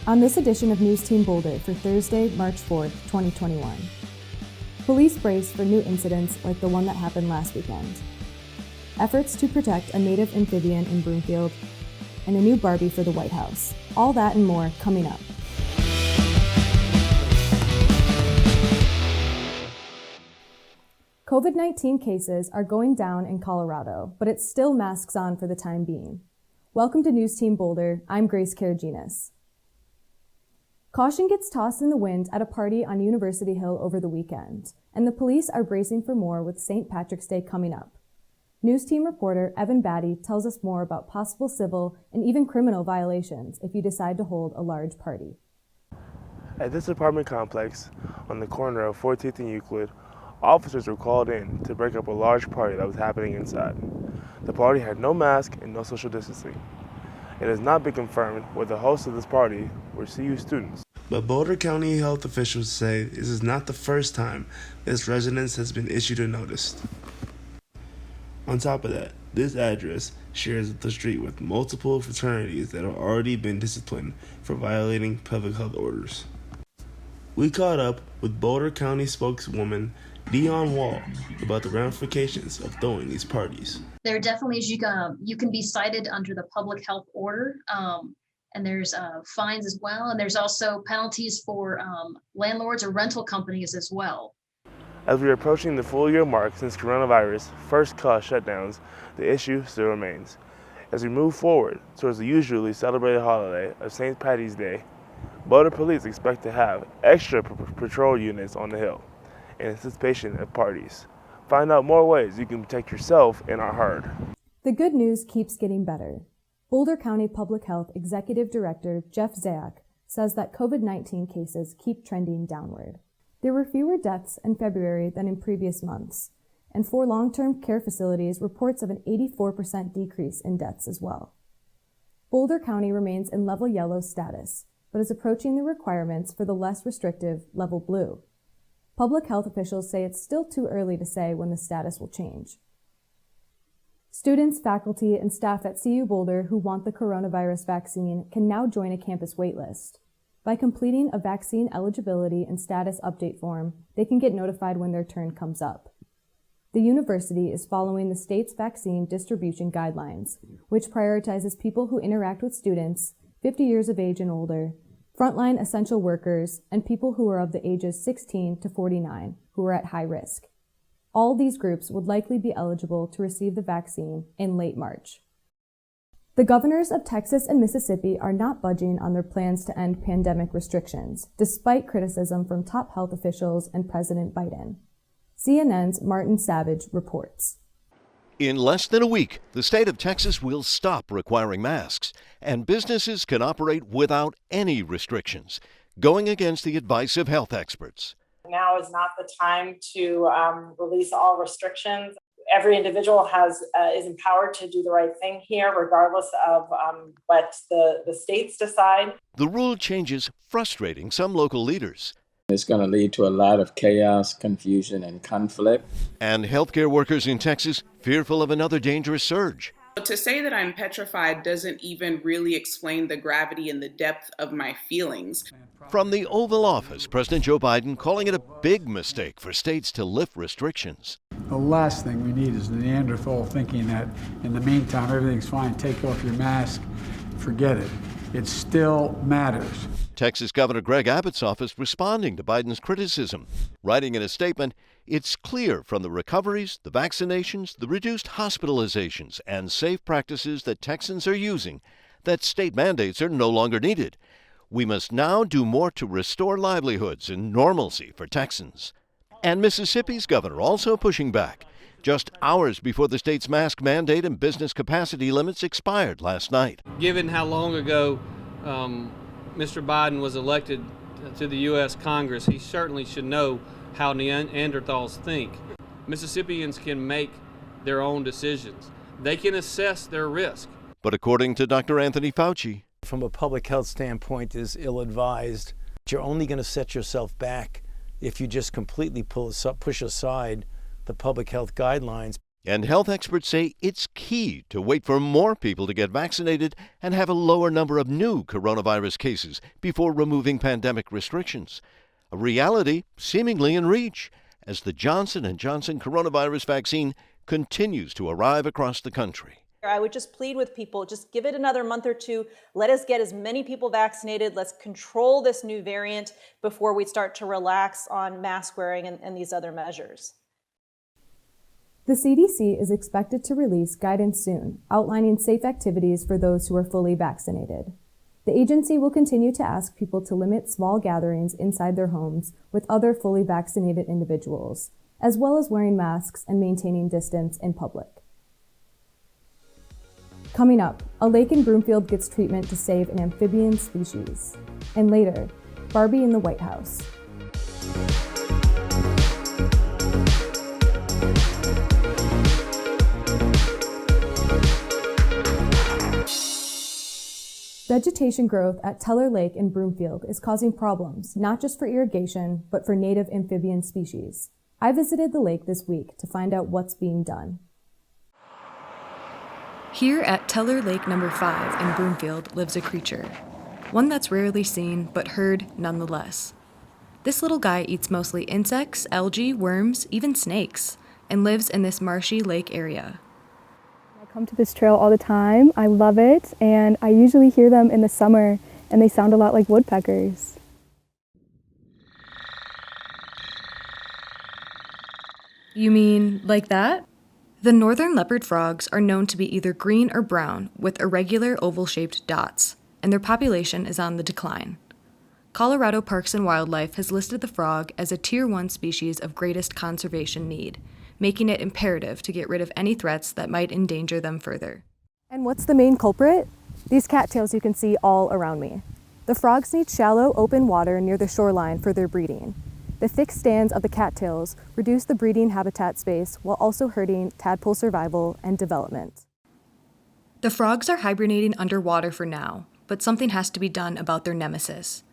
On this edition of NewsTeam Boulder for Thursday, March 4th, 2021. Police brace for new incidents like the one that happened last weekend. Efforts to protect a native amphibian in Broomfield, and a new Barbie for the White House. All that and more coming up. COVID-19 cases are going down in Colorado, but it's still masks on for the time being. Welcome to NewsTeam Boulder. I'm Grace Karaginas. Caution gets tossed in the wind at a party on University Hill over the weekend, and the police are bracing for more with St. Patrick's Day coming up. NewsTeam reporter Evan Batty tells us more about possible civil and even criminal violations if you decide to hold a large party. At this apartment complex on the corner of 14th and Euclid, officers were called in to break up a large party that was happening inside. The party had no mask and no social distancing. It has not been confirmed whether the hosts of this party were CU students. But Boulder County health officials say this is not the first time this residence has been issued a notice. On top of that, this address shares the street with multiple fraternities that have already been disciplined for violating public health orders. We caught up with Boulder County spokeswoman Dion Wall about the ramifications of throwing these parties. There definitely is, you can be cited under the public health order, and there's fines as well, and there's also penalties for landlords or rental companies as well. As we are approaching the full year mark since coronavirus first caused shutdowns, the issue still remains. As we move forward towards the usually celebrated holiday of St. Patty's Day, Boulder police expect to have extra patrol units on the Hill in anticipation of parties. Find out more ways you can protect yourself and our herd. The good news keeps getting better. Boulder County Public Health Executive Director Jeff Zack says that COVID-19 cases keep trending downward. There were fewer deaths in February than in previous months, and for long-term care facilities, reports of an 84% decrease in deaths as well. Boulder County remains in level yellow status, but is approaching the requirements for the less restrictive level blue. Public health officials say it's still too early to say when the status will change. Students, faculty, and staff at CU Boulder who want the coronavirus vaccine can now join a campus waitlist. By completing a vaccine eligibility and status update form, they can get notified when their turn comes up. The university is following the state's vaccine distribution guidelines, which prioritizes people who interact with students 50 years of age and older, frontline essential workers, and people who are of the ages 16 to 49 who are at high risk. All these groups would likely be eligible to receive the vaccine in late March. The governors of Texas and Mississippi are not budging on their plans to end pandemic restrictions, despite criticism from top health officials and President Biden. CNN's Martin Savage reports. In less than a week, the state of Texas will stop requiring masks, and businesses can operate without any restrictions, going against the advice of health experts. Now is not the time to release all restrictions. Every individual is empowered to do the right thing here, regardless of what the states decide. The rule changes frustrating some local leaders. It's going to lead to a lot of chaos, confusion, and conflict. And healthcare workers in Texas fearful of another dangerous surge. To say that I'm petrified doesn't even really explain the gravity and the depth of my feelings. From the Oval Office, President Joe Biden calling it a big mistake for states to lift restrictions. The last thing we need is the Neanderthal thinking that in the meantime everything's fine, take off your mask, forget it. It still matters. Texas Governor Greg Abbott's office responding to Biden's criticism, writing in a statement, "It's clear from the recoveries, the vaccinations, the reduced hospitalizations, and safe practices that Texans are using that state mandates are no longer needed. We must now do more to restore livelihoods and normalcy for Texans." And Mississippi's governor also pushing back, just hours before the state's mask mandate and business capacity limits expired last night. Given how long ago Mr. Biden was elected to the U.S. Congress, he certainly should know how Neanderthals think. Mississippians can make their own decisions. They can assess their risk. But according to Dr. Anthony Fauci, from a public health standpoint, is ill-advised. You're only going to set yourself back if you just completely push aside the public health guidelines. And health experts say it's key to wait for more people to get vaccinated and have a lower number of new coronavirus cases before removing pandemic restrictions. A reality seemingly in reach as the Johnson & Johnson coronavirus vaccine continues to arrive across the country. I would just plead with people, just give it another month or two. Let us get as many people vaccinated. Let's control this new variant before we start to relax on mask wearing and these other measures. The CDC is expected to release guidance soon, outlining safe activities for those who are fully vaccinated. The agency will continue to ask people to limit small gatherings inside their homes with other fully vaccinated individuals, as well as wearing masks and maintaining distance in public. Coming up, a lake in Broomfield gets treatment to save an amphibian species. And later, Barbie in the White House. Vegetation growth at Teller Lake in Broomfield is causing problems, not just for irrigation, but for native amphibian species. I visited the lake this week to find out what's being done. Here at Teller Lake No. 5 in Broomfield lives a creature, one that's rarely seen but heard nonetheless. This little guy eats mostly insects, algae, worms, even snakes, and lives in this marshy lake area. I come to this trail all the time. I love it, and I usually hear them in the summer, and they sound a lot like woodpeckers. You mean like that? The northern leopard frogs are known to be either green or brown with irregular oval-shaped dots, and their population is on the decline. Colorado Parks and Wildlife has listed the frog as a Tier 1 species of greatest conservation need, making it imperative to get rid of any threats that might endanger them further. And what's the main culprit? These cattails you can see all around me. The frogs need shallow, open water near the shoreline for their breeding. The thick stands of the cattails reduce the breeding habitat space while also hurting tadpole survival and development. The frogs are hibernating underwater for now, but something has to be done about their nemesis.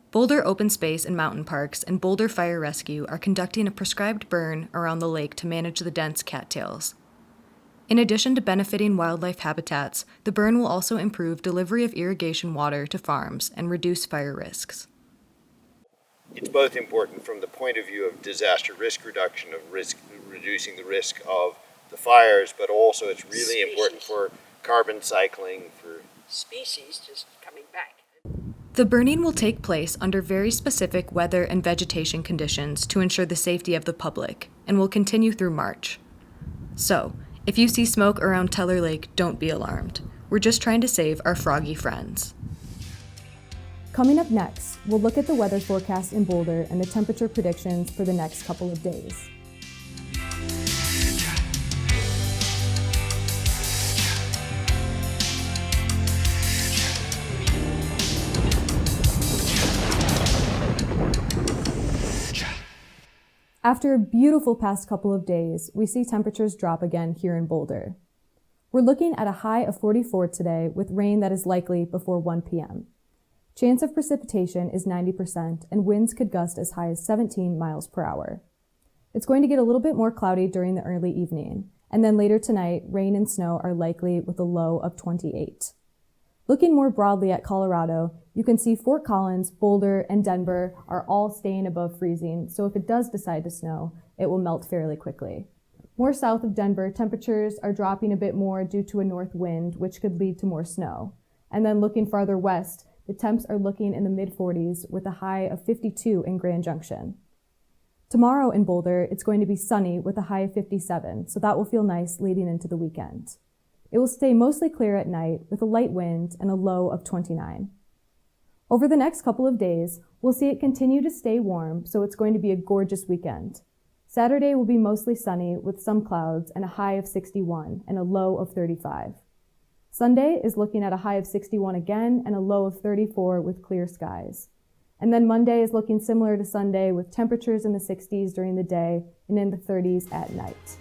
Boulder Open Space and Mountain Parks and Boulder Fire Rescue are conducting a prescribed burn around the lake to manage the dense cattails. In addition to benefiting wildlife habitats, the burn will also improve delivery of irrigation water to farms and reduce fire risks. It's both important from the point of view of disaster risk reduction, of reducing the risk of the fires, but also it's really important for carbon cycling, for species just coming back. The burning will take place under very specific weather and vegetation conditions to ensure the safety of the public, and will continue through March. So, if you see smoke around Teller Lake, don't be alarmed. We're just trying to save our froggy friends. Coming up next, we'll look at the weather forecast in Boulder and the temperature predictions for the next couple of days. After a beautiful past couple of days, we see temperatures drop again here in Boulder. We're looking at a high of 44 today with rain that is likely before 1 p.m. Chance of precipitation is 90% and winds could gust as high as 17 miles per hour. It's going to get a little bit more cloudy during the early evening, and then later tonight, rain and snow are likely with a low of 28. Looking more broadly at Colorado, you can see Fort Collins, Boulder, and Denver are all staying above freezing, so if it does decide to snow, it will melt fairly quickly. More south of Denver, temperatures are dropping a bit more due to a north wind, which could lead to more snow. And then looking farther west, the temps are looking in the mid-40s with a high of 52 in Grand Junction. Tomorrow in Boulder, it's going to be sunny with a high of 57, so that will feel nice leading into the weekend. It will stay mostly clear at night with a light wind and a low of 29. Over the next couple of days, we'll see it continue to stay warm, so it's going to be a gorgeous weekend. Saturday will be mostly sunny with some clouds and a high of 61 and a low of 35. Sunday is looking at a high of 61 again and a low of 34 with clear skies. And then Monday is looking similar to Sunday with temperatures in the 60s during the day and in the 30s at night.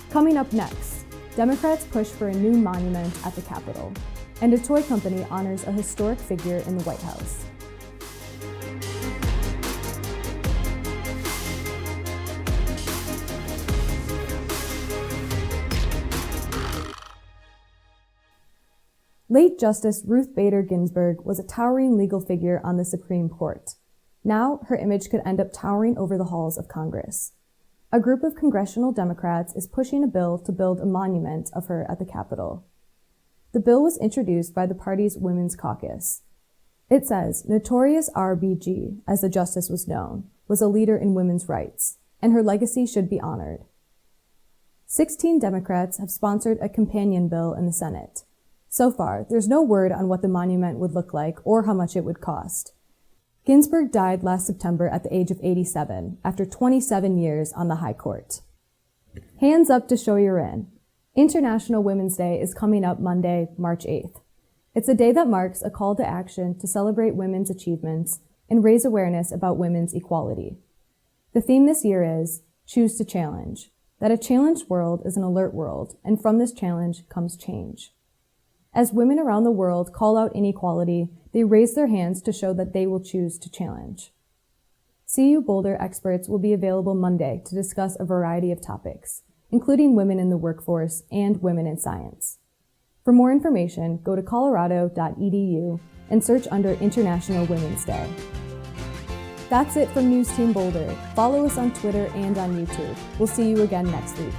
Coming up next, Democrats push for a new monument at the Capitol, and a toy company honors a historic figure in the White House. Late Justice Ruth Bader Ginsburg was a towering legal figure on the Supreme Court. Now, her image could end up towering over the halls of Congress. A group of congressional Democrats is pushing a bill to build a monument of her at the Capitol. The bill was introduced by the party's Women's Caucus. It says Notorious RBG, as the justice was known, was a leader in women's rights, and her legacy should be honored. 16 Democrats have sponsored a companion bill in the Senate. So far, there's no word on what the monument would look like or how much it would cost. Ginsburg died last September at the age of 87, after 27 years on the High Court. Hands up to show you're in. International Women's Day is coming up Monday, March 8th. It's a day that marks a call to action to celebrate women's achievements and raise awareness about women's equality. The theme this year is Choose to Challenge, that a challenged world is an alert world, and from this challenge comes change. As women around the world call out inequality, they raise their hands to show that they will choose to challenge. CU Boulder experts will be available Monday to discuss a variety of topics, including women in the workforce and women in science. For more information, go to colorado.edu and search under International Women's Day. That's it from NewsTeam Boulder. Follow us on Twitter and on YouTube. We'll see you again next week.